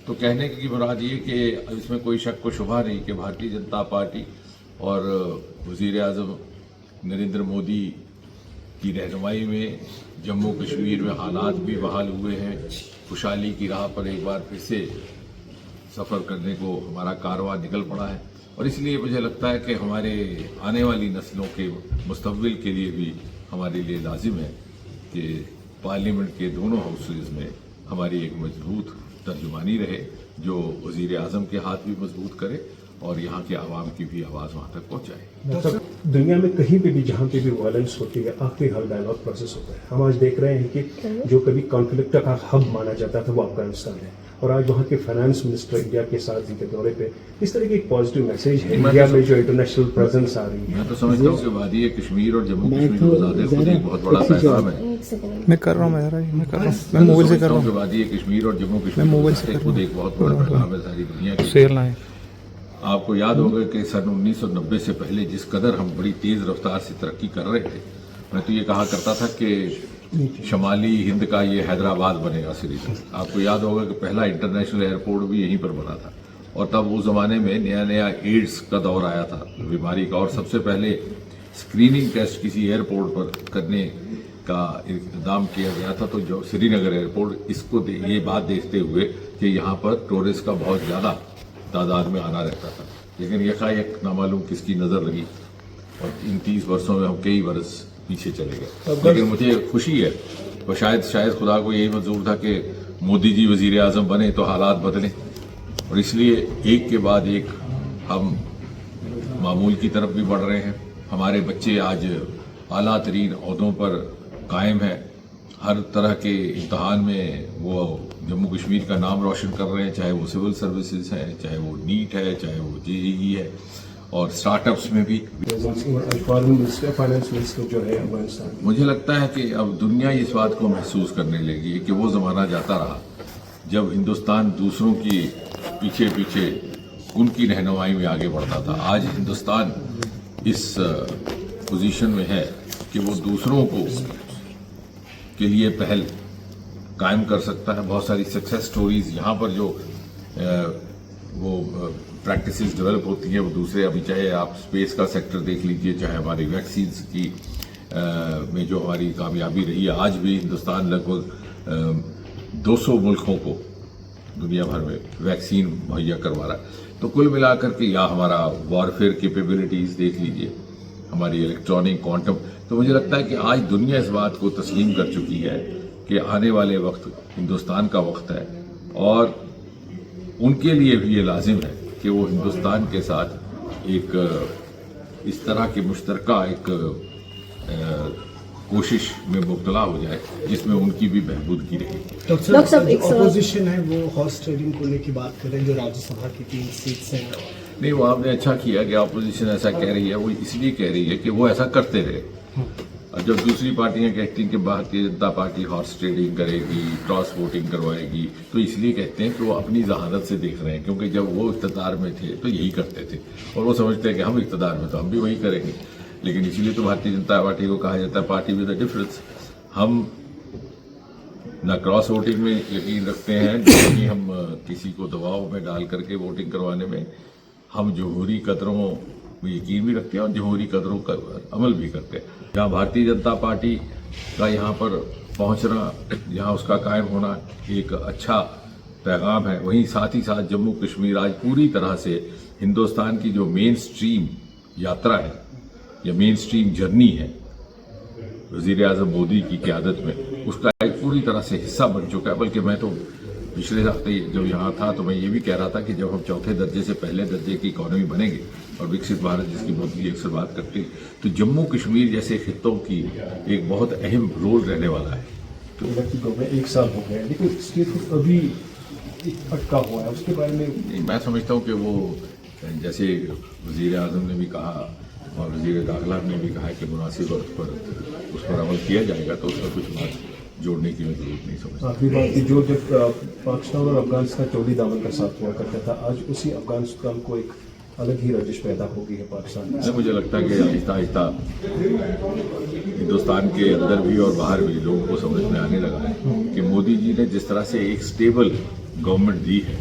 تو کہنے کی مراد یہ کہ اس میں کوئی شک و شبہ نہیں کہ بھارتیہ جنتا پارٹی اور وزیر اعظم نریندر مودی کی رہنمائی میں جموں کشمیر میں حالات بھی بحال ہوئے ہیں. خوشحالی کی راہ پر ایک بار پھر سے سفر کرنے کو ہمارا کارواں نکل پڑا ہے، اور اس لیے مجھے لگتا ہے کہ ہمارے آنے والی نسلوں کے مستقبل کے لیے بھی ہمارے لیے لازم ہے کہ پارلیمنٹ کے دونوں ہاؤسز میں ہماری ایک مضبوط ترجمانی رہے جو وزیر اعظم کے ہاتھ بھی مضبوط کرے اور یہاں کے عوام کی بھی آواز وہاں تک پہنچائے. دنیا میں کہیں پہ بھی جہاں پہ بھی وائلنس ہوتی ہے آخری حل ڈائیلاگ پروسیس ہوتا ہے. ہم آج دیکھ رہے ہیں کہ جو کبھی کانفلکٹ کا ہب مانا جاتا تھا وہ افغانستان ہے، اور آج وہاں کے فائنانس منسٹر انڈیا کے ساتھ کے دورے پہ اس طرح کی ایک پازیٹیو میسج ہے انڈیا میں جو انٹرنیشنل پریزنس آ رہی ہے. میں تو سمجھتا ہوں کہ وادی کشمیر اور جموں کشمیر آزاد خود ایک بہت بڑا پیغام ہے. میں کر رہا ہوں میں موبائل سے کر رہا ہوں. وادی کشمیر اور جموں کشمیر خود ایک بہت بڑا پیغام ہے ساری دنیا کی. شیر لائیں. آپ کو یاد ہوگا کہ سن 1990 سے پہلے جس قدر ہم بڑی تیز رفتار سے ترقی کر رہے تھے، میں تو یہ کہا کرتا تھا کہ شمالی ہند کا یہ حیدرآباد بنے گا سری نگر. آپ کو یاد ہوگا کہ پہلا انٹرنیشنل ایئرپورٹ بھی یہیں پر بنا تھا، اور تب اس زمانے میں نیا ایڈز کا دور آیا تھا بیماری کا، اور سب سے پہلے اسکریننگ ٹیسٹ کسی ایئرپورٹ پر کرنے کا اقدام کیا گیا تھا. تو جو سری نگر ایئرپورٹ اس کو یہ بات دیکھتے ہوئے کہ یہاں پر ٹورسٹ کا بہت زیادہ تعداد میں آنا رہتا تھا، لیکن یکایک نامعلوم کس کی نظر لگی اور ان 30 برسوں میں ہم کئی برس پیچھے چلے گئے. لیکن مجھے خوشی ہے، اور شاید خدا کو یہی منظور تھا کہ مودی جی وزیر اعظم بنے تو حالات بدلیں، اور اس لیے ایک کے بعد ایک ہم معمول کی طرف بھی بڑھ رہے ہیں. ہمارے بچے آج اعلیٰ ترین عہدوں پر قائم ہیں، ہر طرح کے امتحان میں وہ جموں کشمیر کا نام روشن کر رہے ہیں، چاہے وہ سول سروسز ہے، چاہے وہ نیٹ ہے، چاہے وہ JEE ہے، اور سٹارٹ اپس میں بھی. فائنانس منسٹر جو ہے افغانستان، مجھے لگتا ہے کہ اب دنیا اس بات کو محسوس کرنے لگی کہ وہ زمانہ جاتا رہا جب ہندوستان دوسروں کی پیچھے ان کی رہنمائی میں آگے بڑھتا تھا. آج ہندوستان اس پوزیشن میں ہے کہ وہ دوسروں کو کے لیے پہل قائم کر سکتا ہے. بہت ساری سکسیس سٹوریز یہاں پر جو وہ پریکٹسز ڈیولپ ہوتی ہیں وہ دوسرے، ابھی چاہے آپ اسپیس کا سیکٹر دیکھ لیجئے، چاہے ہماری ویکسینز کی میں جو ہماری کامیابی رہی ہے. آج بھی ہندوستان لگ بھگ 200 ملکوں کو دنیا بھر میں ویکسین مہیا کروا رہا ہے. تو کل ملا کر کے یا ہمارا وارفیئر کیپیبلٹیز دیکھ لیجئے، ہماری الیکٹرانک کوانٹم، تو مجھے لگتا ہے کہ آج دنیا اس بات کو تسلیم کر چکی ہے کہ آنے والے وقت ہندوستان کا وقت ہے، اور ان کے لیے بھی یہ لازم ہے کہ وہ ہندوستان کے ساتھ ایک اس طرح کے مشترکہ ایک کوشش میں مبتلا ہو جائے جس میں ان کی بھی بہبودگی رہے. ڈاکٹر صاحب اپوزیشن ہے وہ ہارس ٹریڈنگ کو لے کے بات کر رہے ہیں جو راجیہ سبھا کی 3 سیٹس ہیں. نہیں، وہ آپ نے اچھا کیا کہ اپوزیشن ایسا کہہ رہی ہے. وہ اس لیے کہہ رہی ہے کہ وہ ایسا کرتے رہے. جب دوسری پارٹیاں کہتی ہیں کہ Bharatiya Janata party horse trading کرے گی، کراس ووٹنگ کروائے گی، تو اس لیے کہتے ہیں کہ وہ اپنی ذہانت سے دیکھ رہے ہیں، کیونکہ جب وہ اقتدار میں تھے تو یہی کرتے تھے، اور وہ سمجھتے ہیں کہ ہم اقتدار میں تو ہم بھی وہی کریں گے. لیکن اسی لیے تو بھارتیہ جنتا پارٹی کو کہا جاتا ہے پارٹی ود اے ڈفرنس. ہم نہ کراس ووٹنگ میں یقین رکھتے ہیں، نہ ہی ہم کسی کو دباؤ میں ڈال کر کے ووٹنگ کروانے میں. ہم جمہوری قدروں میں یقین بھی رکھتے ہیں اور جمہوری قدروں کا عمل بھی کرتے ہیں. جہاں بھارتیہ جنتا پارٹی کا یہاں پر پہنچنا، یہاں اس کا قائم ہونا ایک اچھا پیغام ہے، وہیں ساتھ ہی ساتھ جموں کشمیر آج پوری طرح سے ہندوستان کی جو مین سٹریم یاترا ہے یا مین سٹریم جرنی ہے وزیر اعظم مودی کی قیادت میں، اس کا ایک پوری طرح سے حصہ بن چکا ہے. بلکہ میں تو پچھلے ہفتے جب یہاں تھا تو میں یہ بھی کہہ رہا تھا کہ جب ہم چوتھے درجے سے پہلے درجے کی اکانومی بنیں گے اور وکست بھارت جس کی مودی اکثر بات کرتے ہیں، تو جموں کشمیر جیسے خطوں کی ایک بہت اہم رول رہنے والا ہے. تو 1 سال ہو گیا لیکن اسٹیٹ فوڈ ابھی اٹکا ہوا ہے، اس کے بارے میں میں سمجھتا ہوں کہ وہ جیسے وزیر اعظم نے بھی کہا اور وزیر داخلہ نے بھی کہا کہ مناسب وقت پر اس پر عمل کیا جائے گا، تو اس میں کچھ بات جوڑنے کی میں ضرورت نہیں سمجھتا. آخری بات کہ جو جب پاکستان اور افغانستان چودھری دامن کا ساتھ ہوا کرتا تھا، آج اسی افغانستان کو ایک الگ ہی رجش پیدا ہو گئی ہے پاکستان میں. مجھے لگتا ہے کہ آہستہ آہستہ ہندوستان کے اندر بھی اور باہر بھی لوگوں کو سمجھ میں آنے لگا ہے کہ مودی جی نے جس طرح سے ایک سٹیبل گورنمنٹ دی ہے